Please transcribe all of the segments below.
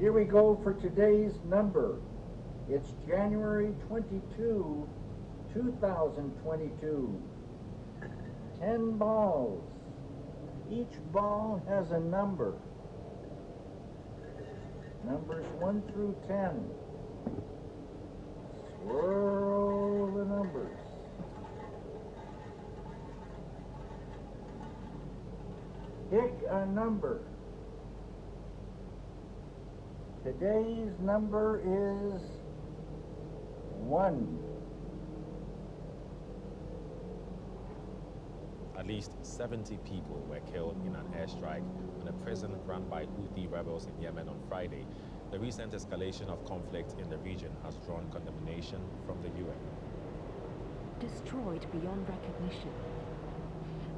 Here we go for today's number. It's January 22, 2022. 10 balls. Each ball has a number. Numbers 1 through 10. Swirl the numbers. Pick a number. Today's number is 1. At least 70 people were killed in an airstrike on a prison run by Houthi rebels in Yemen on Friday. The recent escalation of conflict in the region has drawn condemnation from the UN. Destroyed beyond recognition.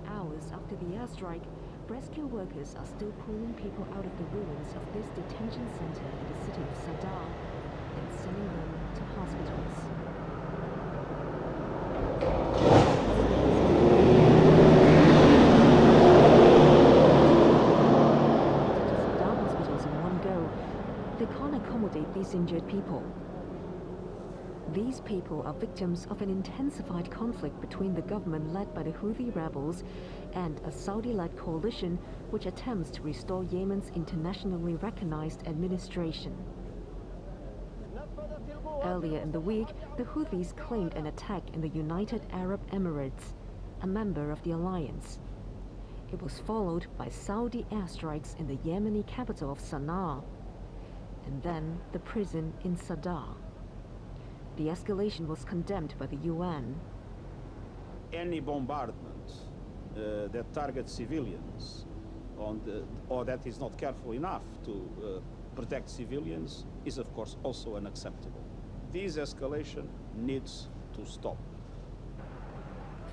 Hours after the airstrike, rescue workers are still pulling people out of the ruins of this detention center in the city of Sadr and sending them to hospitals. They can't accommodate these injured people. These people are victims of an intensified conflict between the government led by the Houthi rebels and a Saudi-led coalition which attempts to restore Yemen's internationally recognized administration. Earlier in the week, the Houthis claimed an attack in the United Arab Emirates, a member of the alliance. It was followed by Saudi airstrikes in the Yemeni capital of Sana'a, and then the prison in Sadr. The escalation was condemned by the UN. Any bombardment that targets civilians or that is not careful enough to protect civilians is of course also unacceptable. This escalation needs to stop.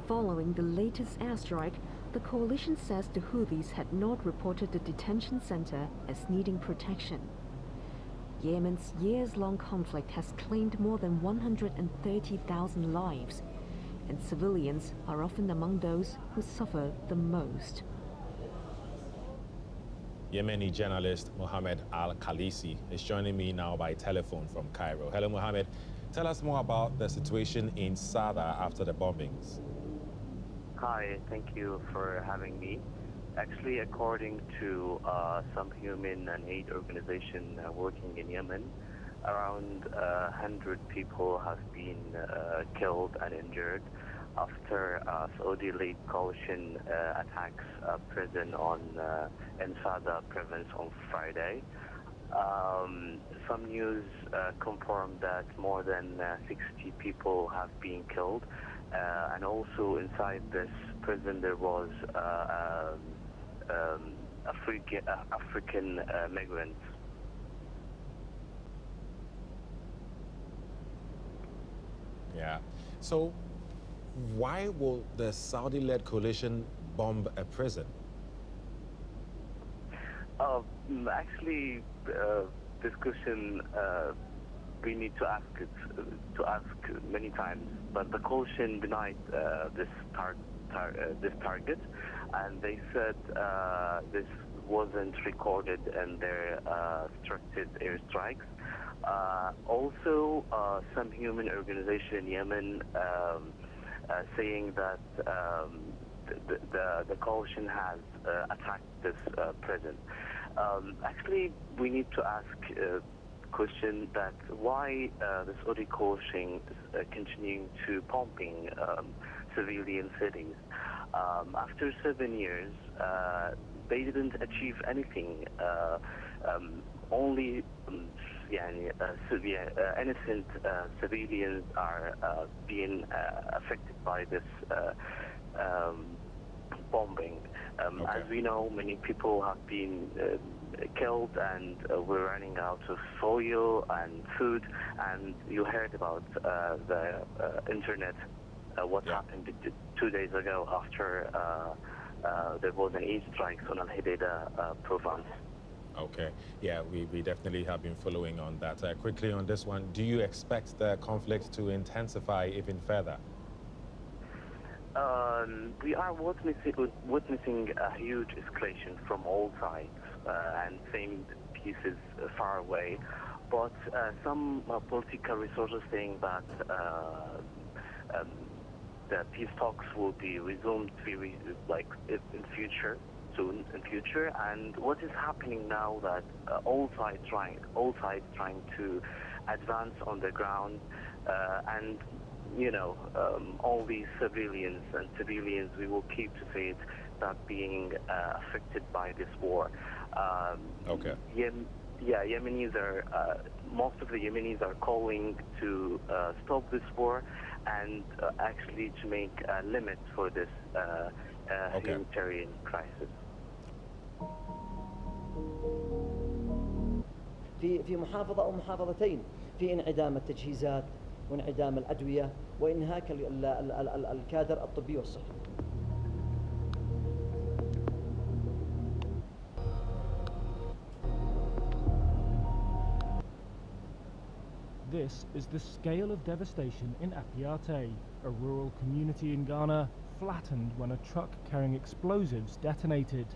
Following the latest airstrike, the coalition says the Houthis had not reported the detention center as needing protection. Yemen's years-long conflict has claimed more than 130,000 lives, and civilians are often among those who suffer the most. Yemeni journalist Mohammed Al-Khalisi is joining me now by telephone from Cairo. Hello, Mohammed. Tell us more about the situation in Sadr after the bombings. Hi, thank you for having me. Actually, according to some human and aid organization working in Yemen, around 100 people have been killed and injured after Saudi-led coalition attacks a prison in Sadr province on Friday. Some news confirmed that more than 60 people have been killed, and also inside this prison there was African migrants. Yeah. So why will the Saudi-led coalition bomb a prison? Actually, this question we need to ask many times, but the coalition denied this target, and they said this wasn't recorded in their structured airstrikes. Also, some human organization in Yemen saying that the coalition has attacked this prison. Actually, we need to ask question that why the Saudi coalition is continuing to pumping civilian cities. After 7 years, they didn't achieve anything. Only innocent civilians are being affected by this bombing. Okay. As we know, many people have been killed, and we're running out of oil and food. And you heard about the internet, what happened 2 days ago after there was an airstrike on Al-Hidaydah province. Okay. Yeah, we definitely have been following on that. Quickly on this one, do you expect the conflict to intensify even further? We are witnessing a huge escalation from all sides, and same peace is far away. But some political resources saying that the peace talks will be resumed in future, soon in future. And what is happening now that all sides trying to advance on the ground, and all these civilians, we will keep to say it, that being affected by this war. Okay. Yemenis are most of the Yemenis are calling to stop this war and actually to make a limit for this humanitarian crisis. في محافظة أو محافظتين في انعدام التجهيزات وانعدام الأدوية وإنهاك الكادر الطبي والصحي. This is the scale of devastation in Apiate, a rural community in Ghana, flattened when a truck carrying explosives detonated.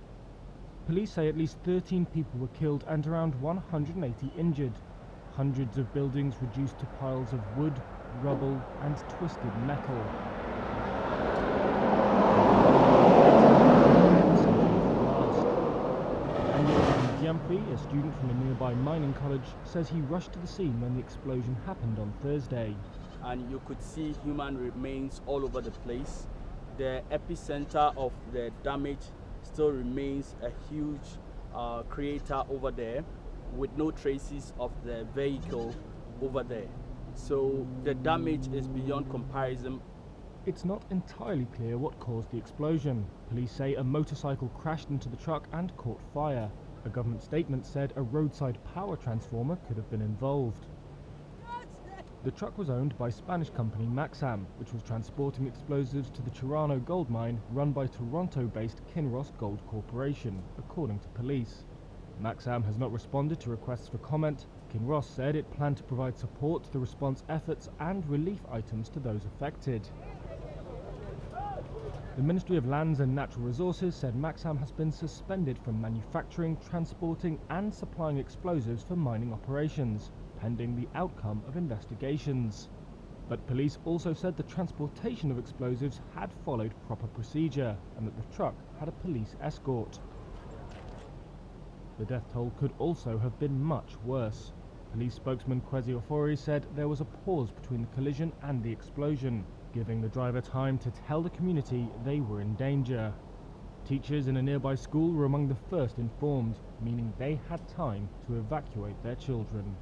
Police say at least 13 people were killed and around 180 injured. Hundreds of buildings reduced to piles of wood, rubble and twisted metal. Yampi, a student from a nearby mining college, says he rushed to the scene when the explosion happened on Thursday. And you could see human remains all over the place. The epicenter of the damage still remains a huge crater over there with no traces of the vehicle over there. So the damage is beyond comparison. It's not entirely clear what caused the explosion. Police say a motorcycle crashed into the truck and caught fire. A government statement said a roadside power transformer could have been involved. The truck was owned by Spanish company Maxam, which was transporting explosives to the Chirano gold mine run by Toronto-based Kinross Gold Corporation, according to police. Maxam has not responded to requests for comment. Kinross said it planned to provide support to the response efforts and relief items to those affected. The Ministry of Lands and Natural Resources said Maxam has been suspended from manufacturing, transporting and supplying explosives for mining operations, pending the outcome of investigations. But police also said the transportation of explosives had followed proper procedure and that the truck had a police escort. The death toll could also have been much worse. Police spokesman Kwesi Ofori said there was a pause between the collision and the explosion, giving the driver time to tell the community they were in danger. Teachers in a nearby school were among the first informed, meaning they had time to evacuate their children.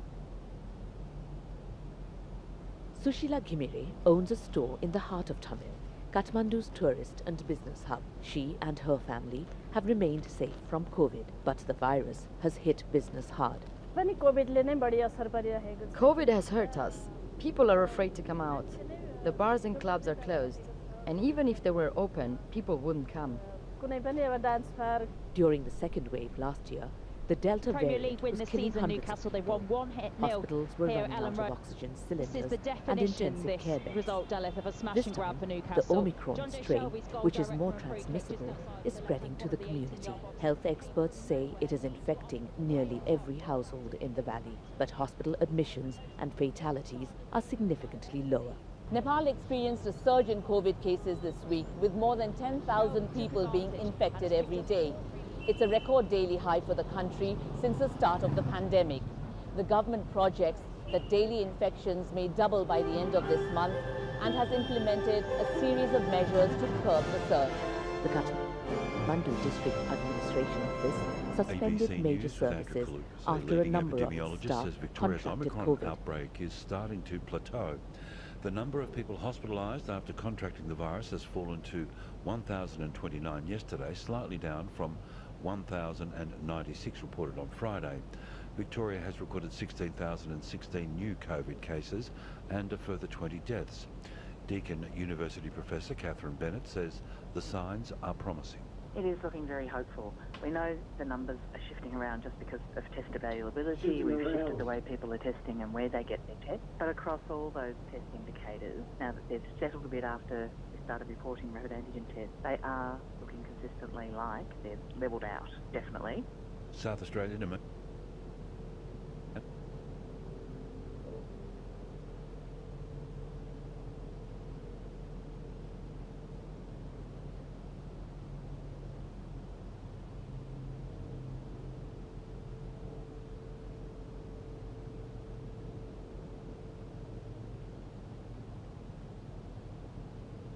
Sushila Ghimire owns a store in the heart of Tamil, Kathmandu's tourist and business hub. She and her family have remained safe from COVID, but the virus has hit business hard. COVID has hurt us. People are afraid to come out. The bars and clubs are closed, and even if they were open, people wouldn't come. During the second wave last year, the Delta Premier variant League win was this killing season. hundreds Newcastle, of they've people. won 1-0 Hospitals were here at running out Ellen of Road. oxygen This is cylinders the and definition, intensive this care beds. result, Daleth, of a smash This and grab time, for the Newcastle. Omicron John Joe strain, Shelby's goal which is direct more from a free kick transmissible, just is outside spreading to the the community. 18-yard Health experts say it is infecting nearly every household in the valley, but hospital admissions and fatalities are significantly lower. Nepal experienced a surge in COVID cases this week, with more than 10,000 people being infected every day. It's a record daily high for the country since the start of the pandemic. The government projects that daily infections may double by the end of this month and has implemented a series of measures to curb the surge. The Kathmandu District Administration Office suspended ABC major News services with after a leading number of epidemiologist staff says Victoria's contracted Omicron COVID. outbreak is starting to plateau. The number of people hospitalised after contracting the virus has fallen to 1,029 yesterday, slightly down from 1,096 reported on Friday. Victoria has recorded 16,016 new COVID cases and a further 20 deaths. Deakin University professor Catherine Bennett says the signs are promising. It is looking very hopeful. We know the numbers are shifting around just because of test availability. We've shifted the way people are testing and where they get their tests. But across all those test indicators, now that they've settled a bit after we started reporting rapid antigen tests, they are looking consistently like they've levelled out, definitely. South Australian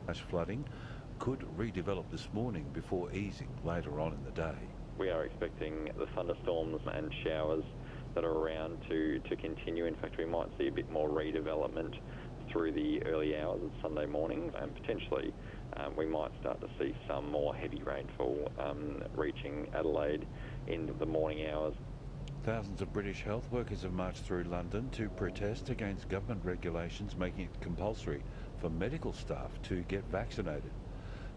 Flash flooding could redevelop this morning before easing later on in the day. We are expecting the thunderstorms and showers that are around to continue. In fact, we might see a bit more redevelopment through the early hours of Sunday morning, and potentially we might start to see some more heavy rainfall reaching Adelaide in the morning hours. Thousands of British health workers have marched through London to protest against government regulations making it compulsory for medical staff to get vaccinated.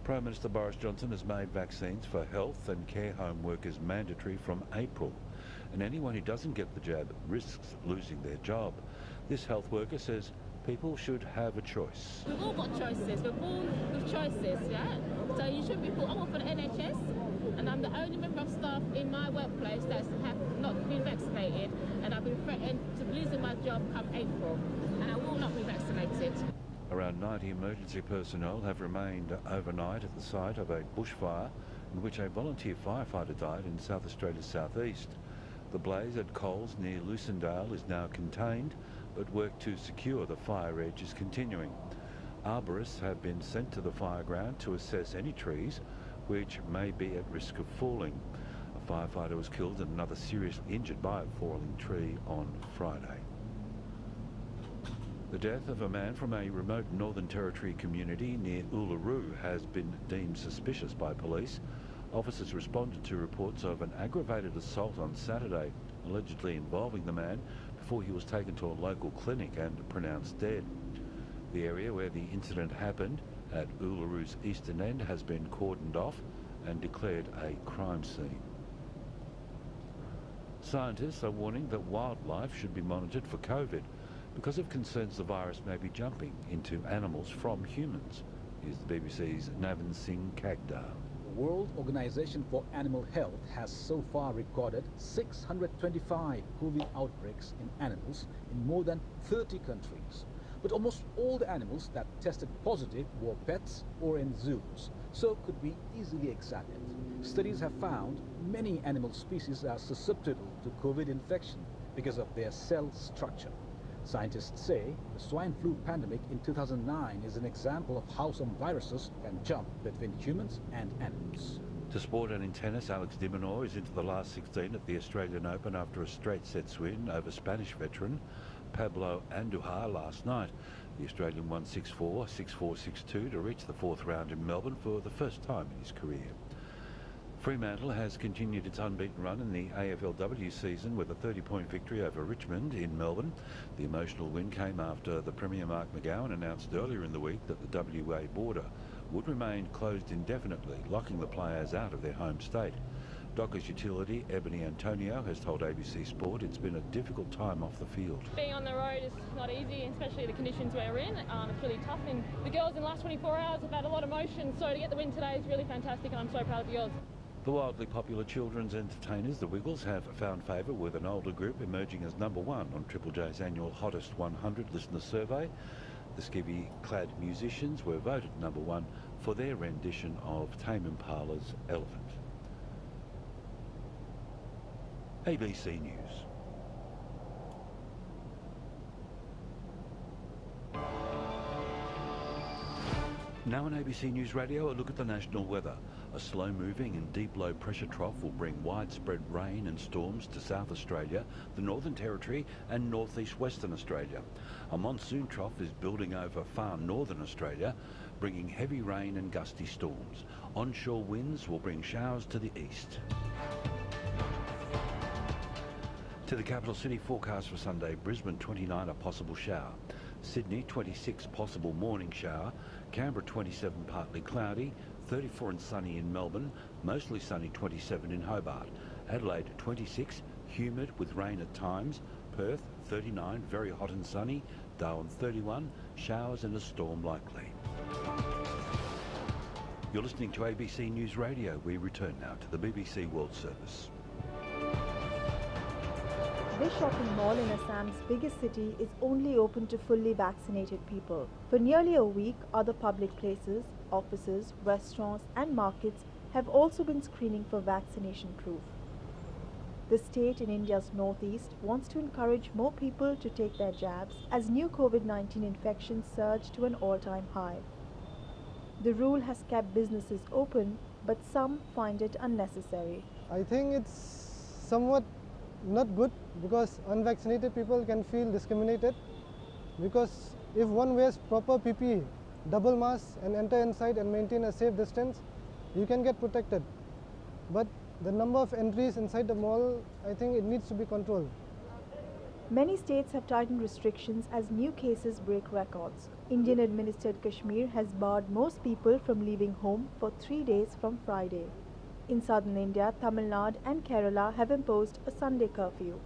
Prime Minister Boris Johnson has made vaccines for health and care home workers mandatory from April, and anyone who doesn't get the jab risks losing their job. This health worker says people should have a choice. We've all got choices. We're born with choices, yeah? So you shouldn't be put on for the NHS, and I'm the only member of staff in my workplace that's not been vaccinated, and I've been threatened to losing my job come April, and I will not be vaccinated. Around 90 emergency personnel have remained overnight at the site of a bushfire in which a volunteer firefighter died in South Australia's southeast. The blaze at Coles near Lucindale is now contained, but work to secure the fire edge is continuing. Arborists have been sent to the fireground to assess any trees which may be at risk of falling. A firefighter was killed and another seriously injured by a falling tree on Friday. The death of a man from a remote Northern Territory community near Uluru has been deemed suspicious by police. Officers responded to reports of an aggravated assault on Saturday, allegedly involving the man, before he was taken to a local clinic and pronounced dead. The area where the incident happened, at Uluru's eastern end, has been cordoned off and declared a crime scene. Scientists are warning that wildlife should be monitored for COVID because of concerns the virus may be jumping into animals from humans. Here's the BBC's Navin Singh Kagdar. The World Organization for Animal Health has so far recorded 625 COVID outbreaks in animals in more than 30 countries. But almost all the animals that tested positive were pets or in zoos, so could be easily examined. Studies have found many animal species are susceptible to COVID infection because of their cell structure. Scientists say the swine flu pandemic in 2009 is an example of how some viruses can jump between humans and animals. To sport and in tennis, Alex de Minaur is into the last 16 at the Australian Open after a straight sets win over Spanish veteran Pablo Andujar last night. The Australian won 6-4, 6-4, 6-2 to reach the fourth round in Melbourne for the first time in his career. Fremantle has continued its unbeaten run in the AFLW season with a 30-point victory over Richmond in Melbourne. The emotional win came after the Premier Mark McGowan announced earlier in the week that the WA border would remain closed indefinitely, locking the players out of their home state. Dockers utility Ebony Antonio has told ABC Sport it's been a difficult time off the field. Being on the road is not easy, especially the conditions we're in. It's really tough, and the girls in the last 24 hours have had a lot of motion, so to get the win today is really fantastic, and I'm so proud of the girls. The wildly popular children's entertainers, the Wiggles, have found favour with an older group emerging as #1 on Triple J's annual Hottest 100 listener survey. The skivvy-clad musicians were voted #1 for their rendition of Tame Impala's Elephant. ABC News. Now on ABC News Radio, a look at the national weather. A slow-moving and deep low-pressure trough will bring widespread rain and storms to South Australia, the Northern Territory and northeast Western Australia. A monsoon trough is building over far northern Australia, bringing heavy rain and gusty storms. Onshore winds will bring showers to the east. To the capital city, forecast for Sunday: Brisbane 29, a possible shower. Sydney 26, possible morning shower. Canberra 27, partly cloudy. 34 and sunny in Melbourne, mostly sunny 27 in Hobart. Adelaide 26, humid with rain at times. Perth 39, very hot and sunny. Darwin 31, showers and a storm likely. You're listening to ABC News Radio. We return now to the BBC World Service. This shopping mall in Assam's biggest city is only open to fully vaccinated people. For nearly a week, other public places, offices, restaurants and markets have also been screening for vaccination proof. The state in India's northeast wants to encourage more people to take their jabs as new COVID-19 infections surge to an all-time high. The rule has kept businesses open, but some find it unnecessary. I think it's somewhat not good because unvaccinated people can feel discriminated, because if one wears proper PPE, double mask and enter inside and maintain a safe distance, you can get protected. But the number of entries inside the mall, I think it needs to be controlled. Many states have tightened restrictions as new cases break records. Indian-administered Kashmir has barred most people from leaving home for 3 days from Friday. In southern India, Tamil Nadu and Kerala have imposed a Sunday curfew.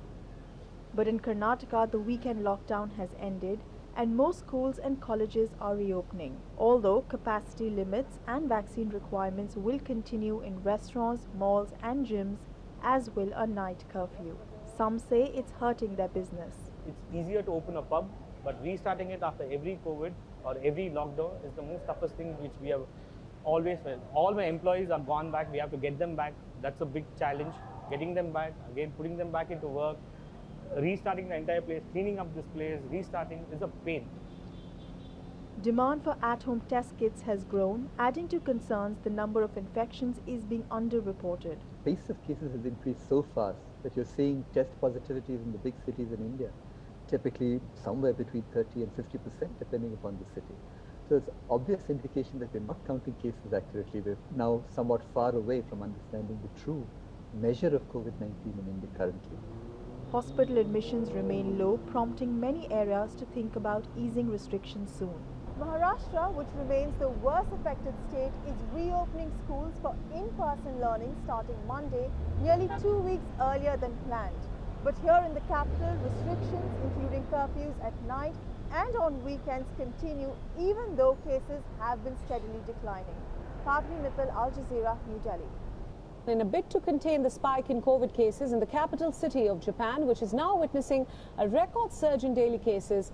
But in Karnataka, the weekend lockdown has ended and most schools and colleges are reopening, although capacity limits and vaccine requirements will continue in restaurants, malls and gyms, as will a night curfew. Some say it's hurting their business. It's easier to open a pub, but restarting it after every COVID or every lockdown is the most toughest thing which we have always felt. All my employees are gone back, we have to get them back. That's a big challenge, getting them back, again putting them back into work, restarting the entire place, cleaning up this place, restarting is a pain. Demand for at-home test kits has grown, adding to concerns the number of infections is being underreported. The pace of cases has increased so fast that you're seeing test positivities in the big cities in India, typically somewhere between 30 and 50% depending upon the city. So it's obvious indication that we're not counting cases accurately. We're now somewhat far away from understanding the true measure of COVID-19 in India currently. Hospital admissions remain low, prompting many areas to think about easing restrictions soon. Maharashtra, which remains the worst affected state, is reopening schools for in-person learning starting Monday, nearly 2 weeks earlier than planned. But here in the capital, restrictions including curfews at night and on weekends continue, even though cases have been steadily declining. Pavni Mittal, Al Jazeera, New Delhi. In a bid to contain the spike in COVID cases in the capital city of Japan, which is now witnessing a record surge in daily cases,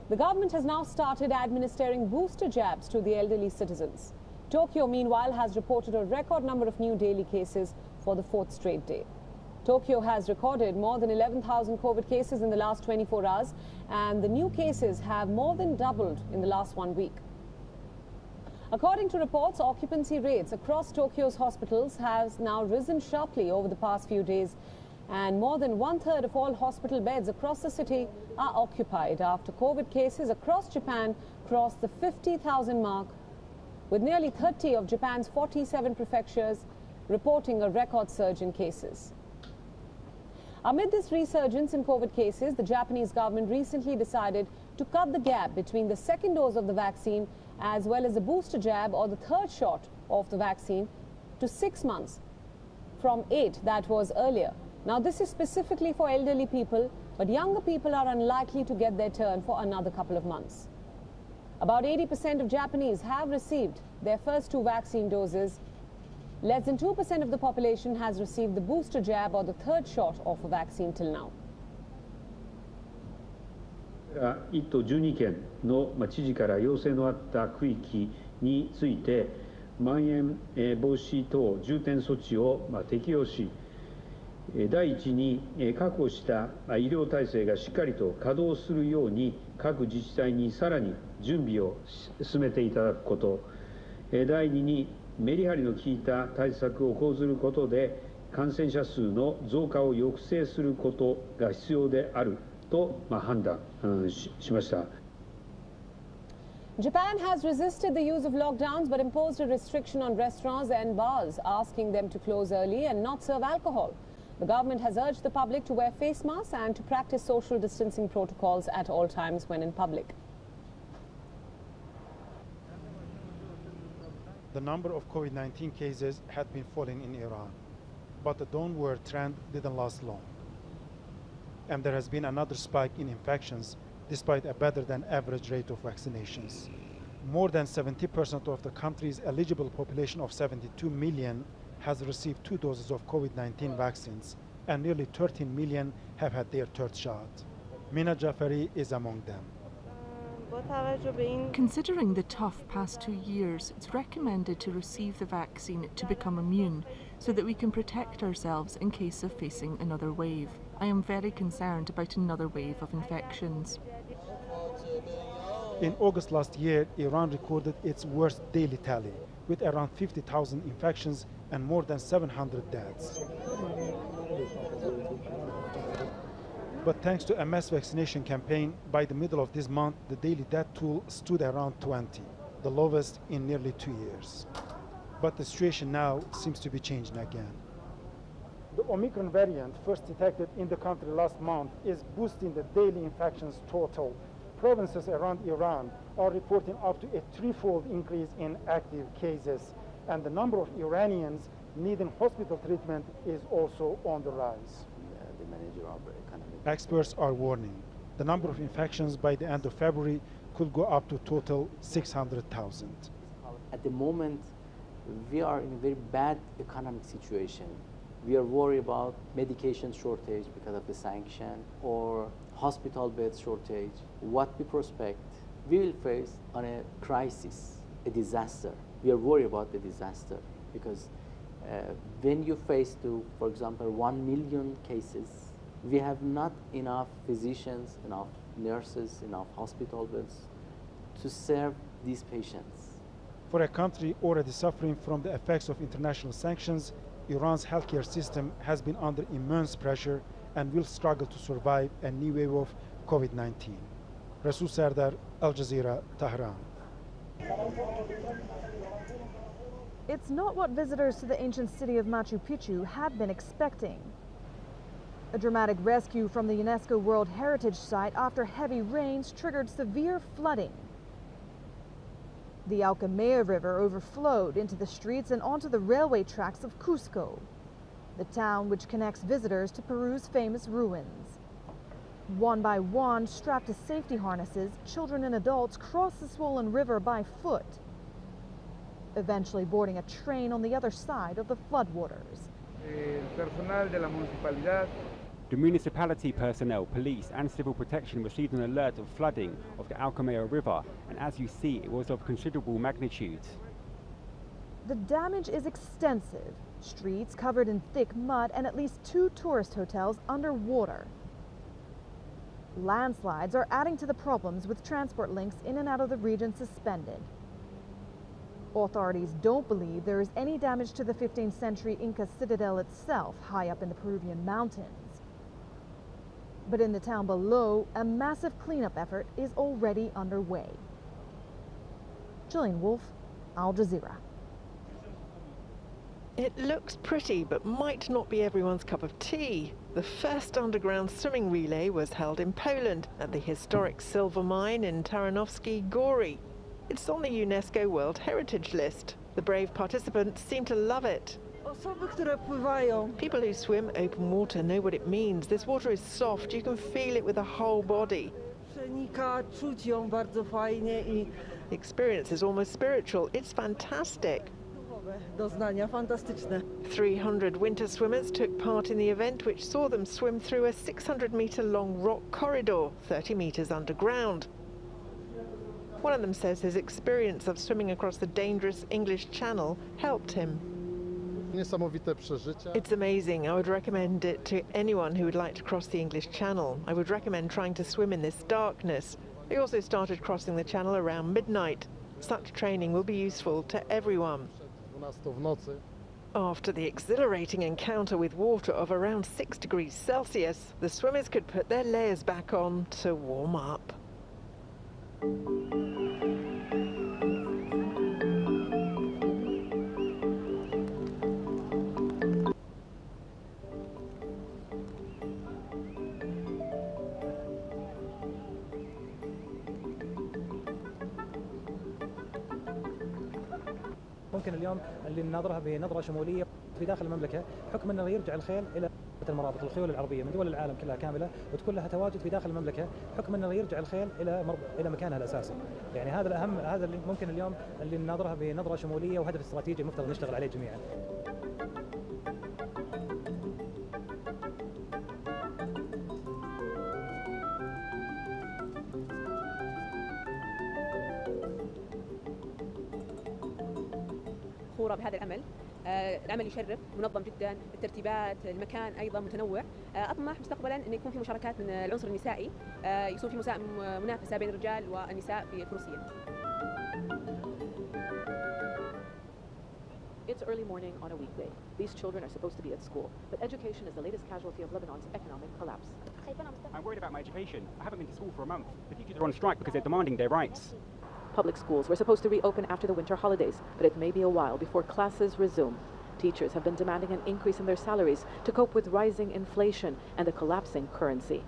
the government has now started administering booster jabs to the elderly citizens. Tokyo, meanwhile, has reported a record number of new daily cases for the 4th straight day. Tokyo has recorded more than 11,000 COVID cases in the last 24 hours, and the new cases have more than doubled in the last 1 week. According to reports, occupancy rates across Tokyo's hospitals has now risen sharply over the past few days, and more than 1/3 of all hospital beds across the city are occupied after COVID cases across Japan crossed the 50,000 mark, with nearly 30 of Japan's 47 prefectures reporting a record surge in cases. Amid this resurgence in COVID cases, the Japanese government recently decided to cut the gap between the second dose of the vaccine as well as the booster jab or the third shot of the vaccine to 6 months from 8 that was earlier. Now, this is specifically for elderly people, but younger people are unlikely to get their turn for another couple of months. About 80% of Japanese have received their first 2 vaccine doses. Less than 2% of the population has received the booster jab or the third shot of a vaccine till now. 1都12県の知事から要請のあった区域について、まん延防止等重点措置を適用し、第一に確保した医療体制がしっかりと稼働するように各自治体にさらに準備を進めていただくこと、第二にメリハリの効いた対策を講ずることで感染者数の増加を抑制することが必要であると判断しました。Japan has resisted the use of lockdowns but imposed a restriction on restaurants and bars, asking them to close early and not serve alcohol. The government has urged the public to wear face masks and to practice social distancing protocols at all times when in public. The number of COVID-19 cases had been falling in Iran, but the downward trend didn't last long. And there has been another spike in infections despite a better than average rate of vaccinations. More than 70% of the country's eligible population of 72 million has received 2 doses of COVID-19 vaccines, and nearly 13 million have had their third shot. Mina Jafari is among them. Considering the tough past 2 years, it's recommended to receive the vaccine to become immune so that we can protect ourselves in case of facing another wave. I am very concerned about another wave of infections. In August last year, Iran recorded its worst daily tally, with around 50,000 infections and more than 700 deaths. But thanks to a mass vaccination campaign, by the middle of this month, the daily death toll stood around 20, the lowest in nearly 2 years. But the situation now seems to be changing again. The Omicron variant, first detected in the country last month, is boosting the daily infections total. Provinces around Iran are reporting up to a threefold increase in active cases, and the number of Iranians needing hospital treatment is also on the rise. The manager of economic. Experts are warning the number of infections by the end of February could go up to total 600,000. At the moment, we are in a very bad economic situation. We are worried about medication shortage because of the sanction or hospital bed shortage. What we prospect, we will face on a crisis, a disaster. We are worried about the disaster because when you face to, for example, 1 million cases, we have not enough physicians, enough nurses, enough hospital beds to serve these patients. For a country already suffering from the effects of international sanctions, Iran's healthcare system has been under immense pressure and will struggle to survive a new wave of COVID-19. Rasul Sardar, Al Jazeera, Tehran. It's not what visitors to the ancient city of Machu Picchu had been expecting. A dramatic rescue from the UNESCO World Heritage Site after heavy rains triggered severe flooding. The Alcamea River overflowed into the streets and onto the railway tracks of Cusco, the town which connects visitors to Peru's famous ruins. One by one, strapped to safety harnesses, children and adults cross the swollen river by foot, eventually boarding a train on the other side of the floodwaters. The municipality personnel, police and civil protection received an alert of flooding of the Alcamea River, and as you see, it was of considerable magnitude. The damage is extensive. Streets covered in thick mud and at least 2 tourist hotels underwater. Landslides are adding to the problems with transport links in and out of the region suspended. Authorities don't believe there is any damage to the 15th century Inca citadel itself high up in the Peruvian mountains. But in the town below, a massive cleanup effort is already underway. Gillian Wolfe, Al Jazeera. It looks pretty, but might not be everyone's cup of tea. The first underground swimming relay was held in Poland at the historic silver mine in Taranowski Góry. It's on the UNESCO World Heritage List. The brave participants seem to love it. People who swim open water know what it means. This water is soft, you can feel it with the whole body. The experience is almost spiritual. It's fantastic. 300 winter swimmers took part in the event, which saw them swim through a 600-metre-long rock corridor, 30 metres underground. One of them says his experience of swimming across the dangerous English Channel helped him. It's amazing. I would recommend it to anyone who would like to cross the English Channel. I would recommend trying to swim in this darkness. They also started crossing the channel around midnight. Such training will be useful to everyone. After the exhilarating encounter with water of around 6 degrees Celsius, the swimmers could put their layers back on to warm up. ممكن اليوم اللي نناظرها بنظرة شمولية في داخل المملكة، حكم أنه يرجع الخيل إلى المرابط، الخيول العربية من دول العالم كلها كاملة وتكون لها تواجد في داخل المملكة، حكم أنه يرجع الخيل إلى مكانها الأساسي. يعني هذا الأهم، هذا اللي ممكن اليوم اللي نناظرها بنظرة شمولية وهدف استراتيجي مفترض نشتغل عليه جميعا. فخورة بهذا الأمل العمل يشرف منظم جدا، الترتيبات، المكان ايضا متنوع. اطمح مستقبلا ان يكون في مشاركات من العنصر النسائي، يصير في منافسه بين الرجال والنساء في فروسيا. It's early morning on a weekday. These children are supposed to be at school, but education is the latest casualty of Lebanon's economic collapse. I'm worried about my education. I haven't been to school for a month. The teachers are on strike because they're demanding their rights. Public schools were supposed to reopen after the winter holidays, but it may be a while before classes resume. Teachers have been demanding an increase in their salaries to cope with rising inflation and a collapsing currency.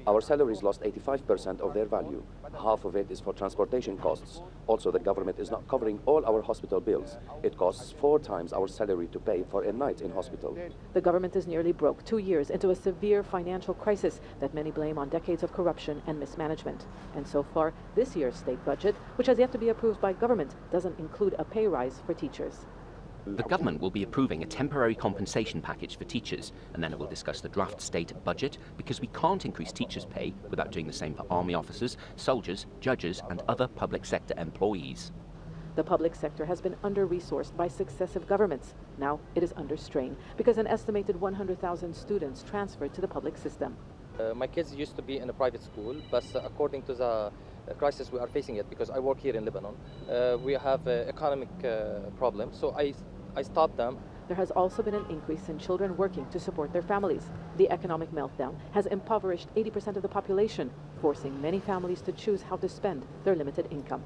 Our salaries lost 85% of their value. Half of it is for transportation costs. Also, the government is not covering all our hospital bills. It costs 4 times our salary to pay for a night in hospital. The government is nearly broke 2 years into a severe financial crisis that many blame on decades of corruption and mismanagement. And so far, this year's state budget, which has yet to be approved by government, doesn't include a pay rise for teachers. The government will be approving a temporary compensation package for teachers, and then it will discuss the draft state budget, because we can't increase teachers' pay without doing the same for army officers, soldiers, judges and other public sector employees. The public sector has been under-resourced by successive governments. Now it is under strain because an estimated 100,000 students transferred to the public system. My kids used to be in a private school, but according to the crisis we are facing it, because I work here in Lebanon, we have economic problems, so I stopped them. There has also been an increase in children working to support their families. The economic meltdown has impoverished 80% of the population, forcing many families to choose how to spend their limited income.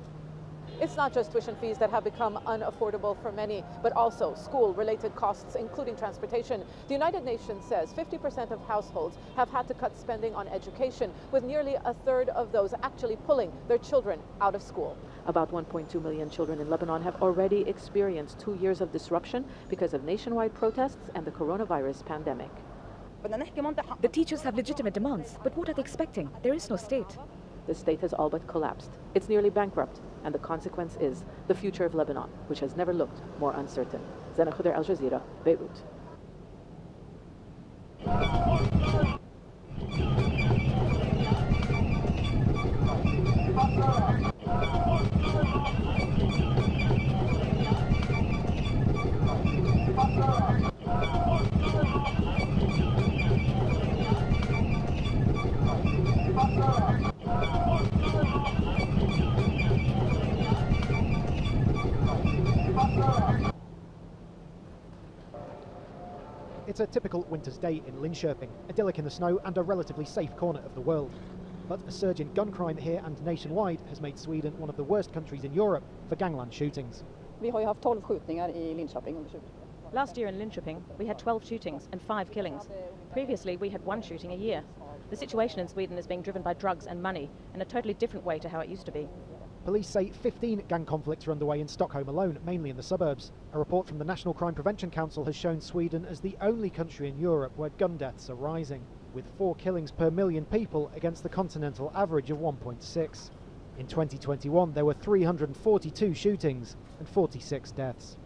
It's not just tuition fees that have become unaffordable for many, but also school-related costs, including transportation. The United Nations says 50% of households have had to cut spending on education, with nearly a third of those actually pulling their children out of school. About 1.2 million children in Lebanon have already experienced 2 years of disruption because of nationwide protests and the coronavirus pandemic. The teachers have legitimate demands, but what are they expecting? There is no state. The state has all but collapsed. It's nearly bankrupt, and the consequence is the future of Lebanon, which has never looked more uncertain. Zana Khuder, Al Jazeera, Beirut. It's a typical winter's day in Linköping, idyllic in the snow and a relatively safe corner of the world. But a surge in gun crime here and nationwide has made Sweden one of the worst countries in Europe for gangland shootings. Last year in Linköping, we had 12 shootings and 5 killings. Previously, we had 1 shooting a year. The situation in Sweden is being driven by drugs and money in a totally different way to how it used to be. Police say 15 gang conflicts are underway in Stockholm alone, mainly in the suburbs. A report from the National Crime Prevention Council has shown Sweden as the only country in Europe where gun deaths are rising, with 4 killings per million people against the continental average of 1.6. In 2021, there were 342 shootings and 46 deaths.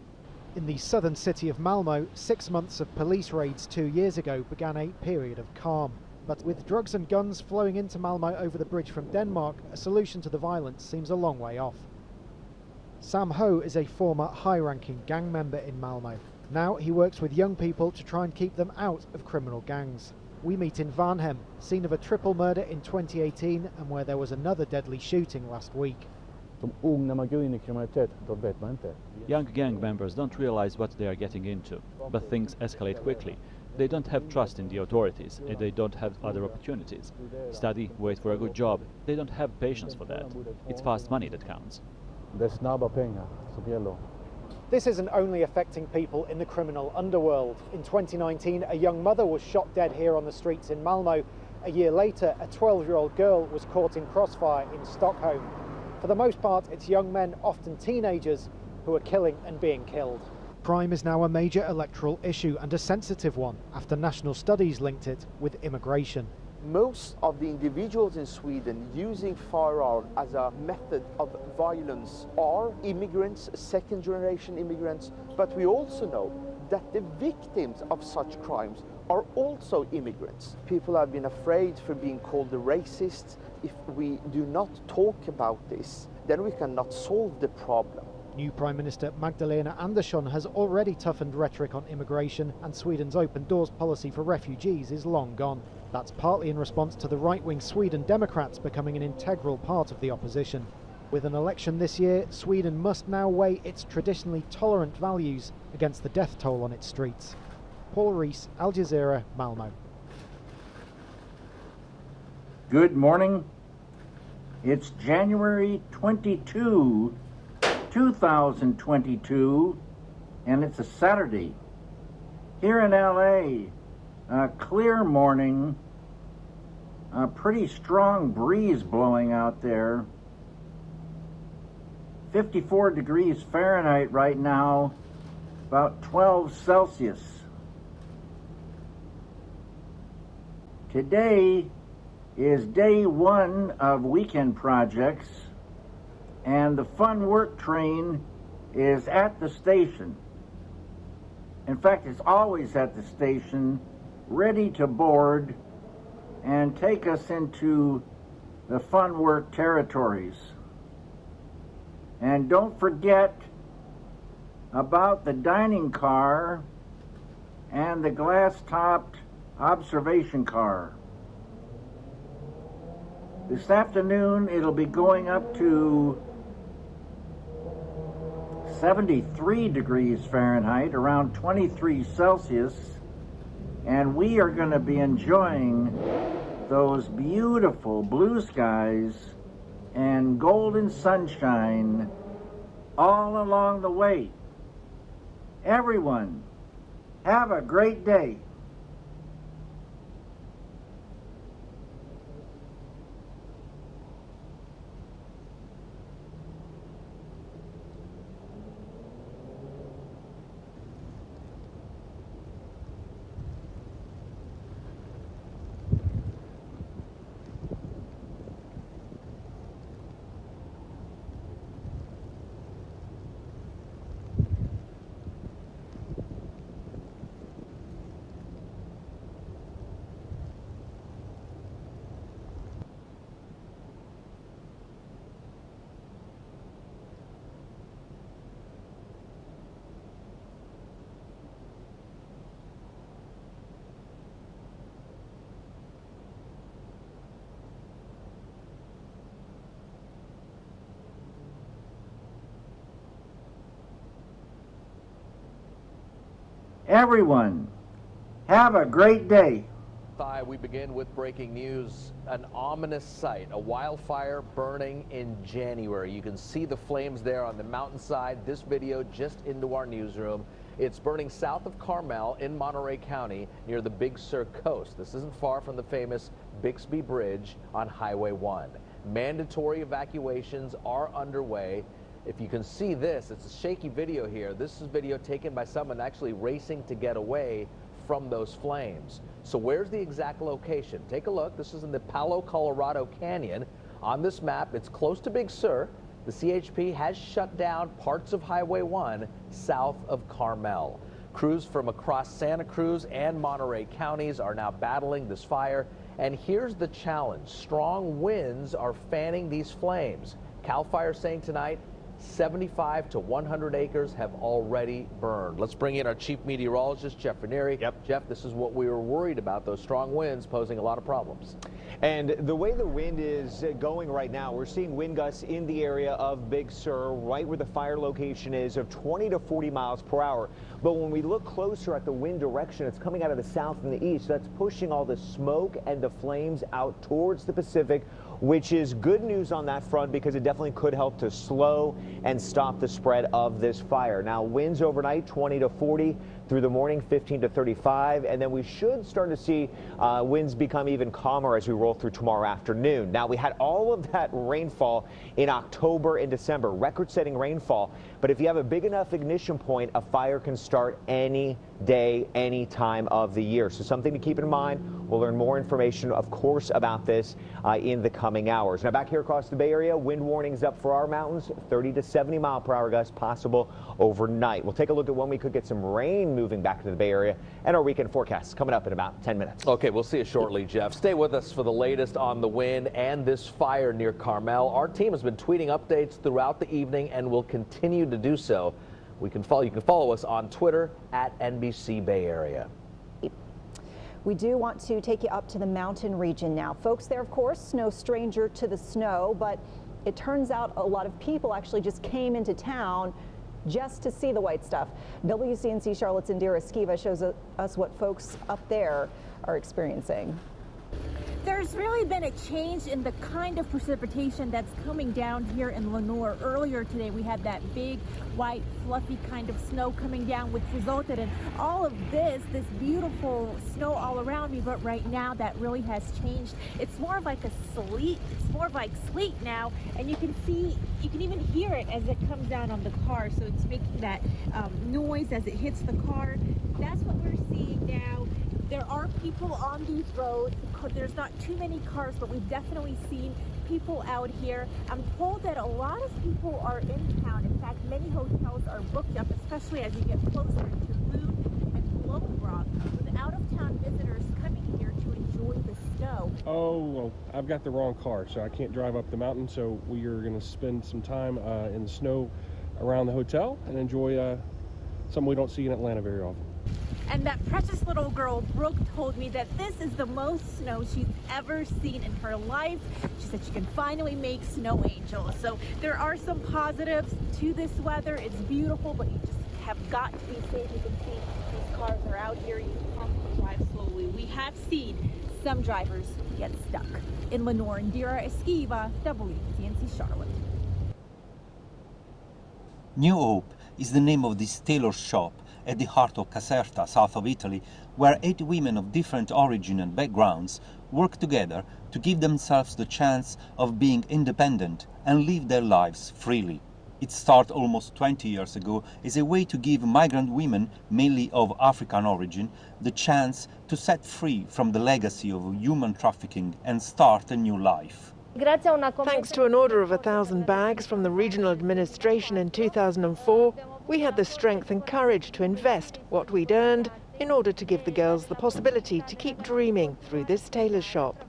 In the southern city of Malmö, 6 months of police raids 2 years ago began a period of calm. But with drugs and guns flowing into Malmö over the bridge from Denmark, a solution to the violence seems a long way off. Sam Ho is a former high-ranking gang member in Malmö. Now he works with young people to try and keep them out of criminal gangs. We meet in Varnhem, scene of a triple murder in 2018 and where there was another deadly shooting last week. Young gang members don't realize what they are getting into, but things escalate quickly. They don't have trust in the authorities, and they don't have other opportunities. Study, wait for a good job. They don't have patience for that. It's fast money that counts. This isn't only affecting people in the criminal underworld. In 2019, a young mother was shot dead here on the streets in Malmö. A year later, a 12-year-old girl was caught in crossfire in Stockholm. For the most part, it's young men, often teenagers, who are killing and being killed. Crime is now a major electoral issue and a sensitive one after national studies linked it with immigration. Most of the individuals in Sweden using firearms as a method of violence are immigrants, second-generation immigrants, but we also know that the victims of such crimes are also immigrants. People have been afraid for being called a racist. If we do not talk about this, then we cannot solve the problem. New Prime Minister Magdalena Andersson has already toughened rhetoric on immigration, and Sweden's open doors policy for refugees is long gone. That's partly in response to the right-wing Sweden Democrats becoming an integral part of the opposition. With an election this year, Sweden must now weigh its traditionally tolerant values against the death toll on its streets. Paul Rees, Al Jazeera, Malmo. Good morning. It's January 22, 2022, and it's a Saturday. Here in LA, a clear morning, a pretty strong breeze blowing out there. 54 degrees Fahrenheit right now, about 12 Celsius. Today is day one of weekend projects, and the Fun Work train is at the station. In fact, it's always at the station, ready to board and take us into the Fun Work territories. And don't forget about the dining car and the glass-topped observation car. This afternoon, it'll be going up to 73 degrees Fahrenheit, around 23 Celsius, and we are going to be enjoying those beautiful blue skies and golden sunshine all along the way. Everyone, have a great day. Everyone, have a great day. We begin with breaking news. An ominous sight, a wildfire burning in January. You can see the flames there on the mountainside. This video just into our newsroom. It's burning south of Carmel in Monterey County near the Big Sur coast. This isn't far from the famous Bixby Bridge on Highway 1. Mandatory evacuations are underway. If you can see this, it's a shaky video here. This is video taken by someone actually racing to get away from those flames. So where's the exact location? Take a look. This is in the Palo Colorado Canyon. On this map, it's close to Big Sur. The CHP has shut down parts of Highway 1 south of Carmel. Crews from across Santa Cruz and Monterey counties are now battling this fire. And here's the challenge. Strong winds are fanning these flames. CAL FIRE saying tonight 75 to 100 acres have already burned. Let's bring in our chief meteorologist, Jeff Ranieri. Yep. Jeff, this is what we were worried about, those strong winds posing a lot of problems. And the way the wind is going right now, we're seeing wind gusts in the area of Big Sur, right where the fire location is, of 20 to 40 miles per hour. But when we look closer at the wind direction, it's coming out of the south and the east. That's pushing all the smoke and the flames out towards the Pacific, which is good news on that front because it definitely could help to slow and stop the spread of this fire. Now, winds overnight 20 to 40, through the morning 15 to 35, and then we should start to see winds become even calmer as we roll through tomorrow afternoon. Now, we had all of that rainfall in October and December, record-setting rainfall, but if you have a big enough ignition point, a fire can start any day, any time of the year. So something to keep in mind. We'll learn more information, of course, about this in the coming hours. Now, back here across the Bay Area, wind warnings up for our mountains, 30 to 70 mile per hour gusts possible overnight. We'll take a look at when we could get some rain moving back to the Bay Area and our weekend forecasts coming up in about 10 minutes. Okay, we'll see you shortly, Jeff. Stay with us for the latest on the wind and this fire near Carmel. Our team has been tweeting updates throughout the evening and will continue to do so. You can follow us on Twitter at NBC Bay Area. We do want to take you up to the mountain region now. Folks there, of course, no stranger to the snow, but it turns out a lot of people actually just came into town just to see the white stuff. WCNC Charlotte's Indira Esquiva shows us what folks up there are experiencing. There's really been a change in the kind of precipitation that's coming down here in Lenoir. Earlier today, we had that big, white, fluffy kind of snow coming down, which resulted in all of this beautiful snow all around me. But right now, that really has changed. It's more of like a sleet. It's more of like sleet now, and you can even hear it as it comes down on the car. So it's making that noise as it hits the car. That's what we're seeing now. There are people on these roads. There's not too many cars, but we've definitely seen people out here. I'm told that a lot of people are in town. In fact, many hotels are booked up, especially as you get closer to Moon and Lone Rock, with out-of-town visitors coming here to enjoy the snow. Oh, well, I've got the wrong car, so I can't drive up the mountain, so we are going to spend some time in the snow around the hotel and enjoy something we don't see in Atlanta very often. And that precious little girl, Brooke, told me that this is the most snow she's ever seen in her life. She said she can finally make snow angels. So there are some positives to this weather. It's beautiful, but you just have got to be safe. You can see these cars are out here. You have to drive slowly. We have seen some drivers get stuck. In Lenoir, Indira Esquiva, WCNC Charlotte. New Hope is the name of this tailor shop at the heart of Caserta, south of Italy, where 8 women of different origin and backgrounds work together to give themselves the chance of being independent and live their lives freely. It started almost 20 years ago as a way to give migrant women, mainly of African origin, the chance to set free from the legacy of human trafficking and start a new life. Thanks to an order of 1,000 bags from the regional administration in 2004, we had the strength and courage to invest what we'd earned in order to give the girls the possibility to keep dreaming through this tailor shop.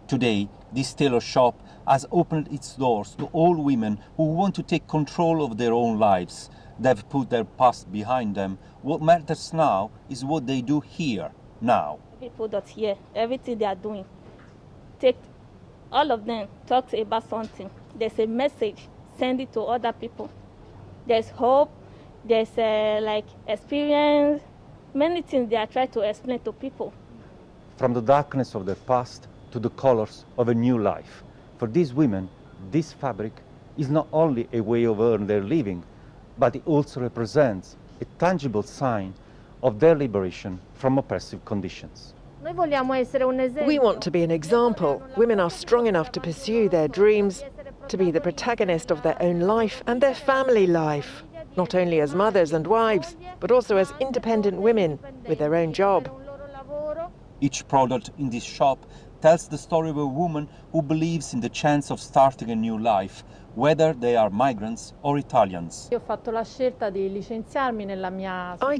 Today, this tailor shop has opened its doors to all women who want to take control of their own lives. They've put their past behind them. What matters now is what they do here, now. People that hear everything they are doing, take all of them, talk about something. There's a message, send it to other people. There's hope, there's like experience, many things they are trying to explain to people. From the darkness of their past to the colors of a new life. For these women, this fabric is not only a way of earning their living, but it also represents a tangible sign of their liberation from oppressive conditions. We want to be an example. Women are strong enough to pursue their dreams, to be the protagonist of their own life and their family life, not only as mothers and wives, but also as independent women with their own job. Each product in this shop tells the story of a woman who believes in the chance of starting a new life, whether they are migrants or Italians. I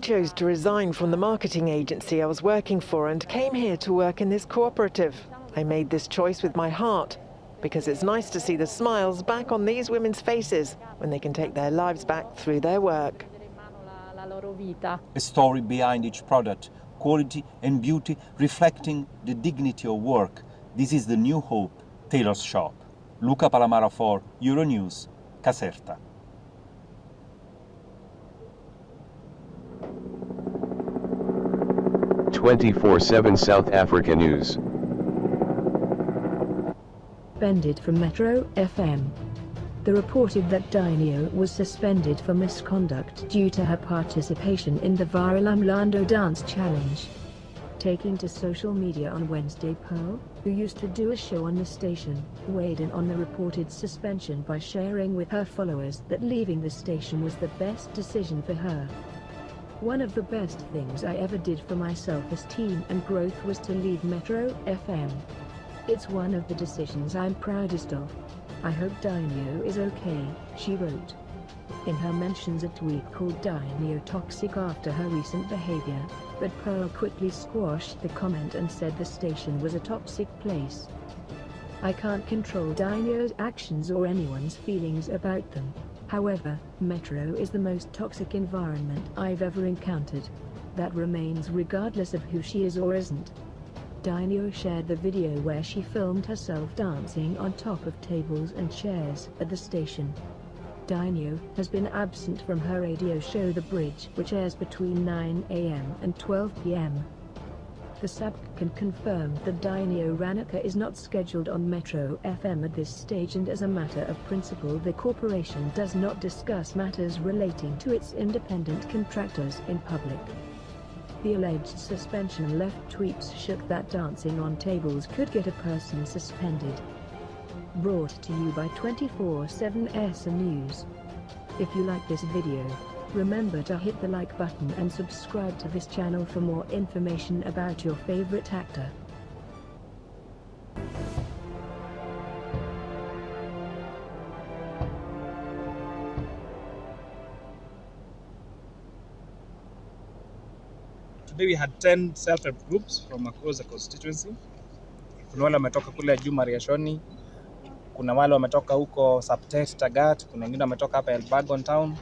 chose to resign from the marketing agency I was working for and came here to work in this cooperative. I made this choice with my heart, because it's nice to see the smiles back on these women's faces when they can take their lives back through their work. A story behind each product, quality and beauty reflecting the dignity of work. This is the New Hope Tailor's Shop. Luca Palamara for Euronews, Caserta. (24/7) South Africa News. Suspended from Metro FM. The reported that Dineo was suspended for misconduct due to her participation in the viral Umlando Dance Challenge. Taking to social media on Wednesday, Pearl, who used to do a show on the station, weighed in on the reported suspension by sharing with her followers that leaving the station was the best decision for her. One of the best things I ever did for my self-esteem and growth was to leave Metro FM. It's one of the decisions I'm proudest of. I hope Dainio is okay, she wrote. In her mentions, a tweet called Dainio toxic after her recent behavior, but Pearl quickly squashed the comment and said the station was a toxic place. I can't control Dainio's actions or anyone's feelings about them. However, Metro is the most toxic environment I've ever encountered. That remains regardless of who she is or isn't. Dainio shared the video where she filmed herself dancing on top of tables and chairs at the station. Dainio has been absent from her radio show The Bridge, which airs between 9 a.m. and 12 p.m. The SAP can confirm that Dainio Ranaka is not scheduled on Metro FM at this stage, and as a matter of principle the corporation does not discuss matters relating to its independent contractors in public. The alleged suspension left tweets shook that dancing on tables could get a person suspended. Brought to you by 24/7 ESSA News. If you like this video, remember to hit the like button and subscribe to this channel for more information about your favorite actor. Today we had 10 self-help groups from across the constituency. Kuna wale wametoka kule juu Mariashoni, kuna wale wametoka huko Saptet Tagat, kuna wengine wametoka hapa Elbagon town.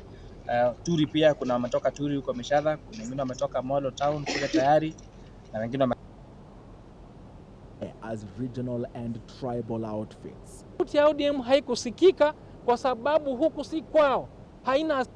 Turi pia kuna wametoka Turi huko Mishadha, kuna wengine wametoka Molo town kule tayari, na wengine as regional and tribal outfits. Sauti ya ODM haikusikika kwa sababu huku si kwao, haina